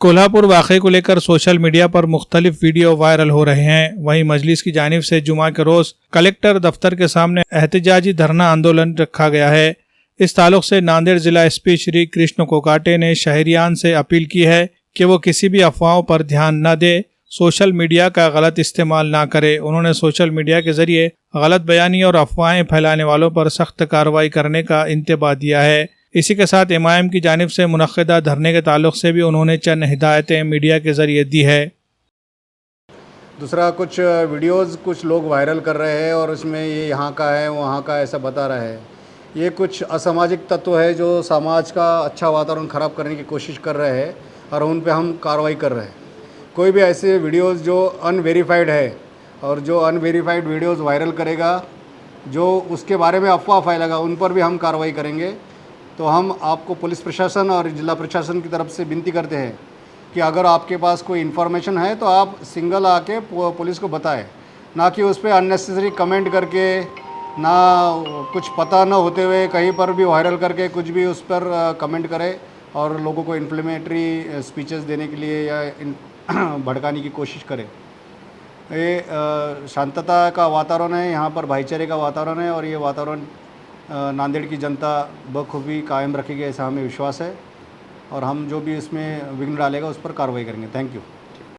कोल्हापुर वाक़े को लेकर सोशल मीडिया पर मुख्तलिफ वीडियो वायरल हो रहे हैं। वहीं मजलिस की जानिब से जुमा के रोज़ कलेक्टर दफ्तर के सामने एहतजाजी धरना आंदोलन रखा गया है। इस ताल्लुक से नांदेड़ जिला एसपी श्री कृष्ण कोकाटे ने शहरियान से अपील की है कि वो किसी भी अफवाहों पर ध्यान न दे, सोशल मीडिया का गलत इस्तेमाल ना करे। उन्होंने सोशल मीडिया के जरिए गलत बयानी और अफवाहें फैलाने वालों पर सख्त कार्रवाई करने का इंतबाह दिया है। इसी के साथ इमाम की जानिब से मुनक्किदा धरने के ताल्लुक से भी उन्होंने चंद हिदायतें मीडिया के जरिए दी है। दूसरा, कुछ वीडियोस कुछ लोग वायरल कर रहे हैं और उसमें ये यहाँ का है वहाँ का ऐसा बता रहे हैं। ये कुछ असामाजिक तत्व है जो समाज का अच्छा वातावरण ख़राब करने की कोशिश कर रहे हैं और उन पे हम कार्रवाई कर रहे हैं। कोई भी ऐसे वीडियोस जो अनवेरीफाइड है और जो अनवेरीफाइड वीडियोस वायरल करेगा, जो उसके बारे में अफवाह फैलाएगा, उन पर भी हम कार्रवाई करेंगे। तो हम आपको पुलिस प्रशासन और जिला प्रशासन की तरफ से विनती करते हैं कि अगर आपके पास कोई इन्फॉर्मेशन है तो आप सिंगल आके पुलिस को बताएं, ना कि उस पर अननेसेसरी कमेंट करके, ना कुछ पता न होते हुए कहीं पर भी वायरल करके कुछ भी उस पर कमेंट करें और लोगों को इन्फ्लेमेटरी स्पीचेस देने के लिए या भड़काने की कोशिश करें। ये शांतता का वातावरण है, यहाँ पर भाईचारे का वातावरण है और ये वातावरण नांदेड़ की जनता बखूबी कायम रखेगी, ऐसा हमें विश्वास है और हम जो भी इसमें विघ्न डालेगा उस पर कार्रवाई करेंगे। Thank you.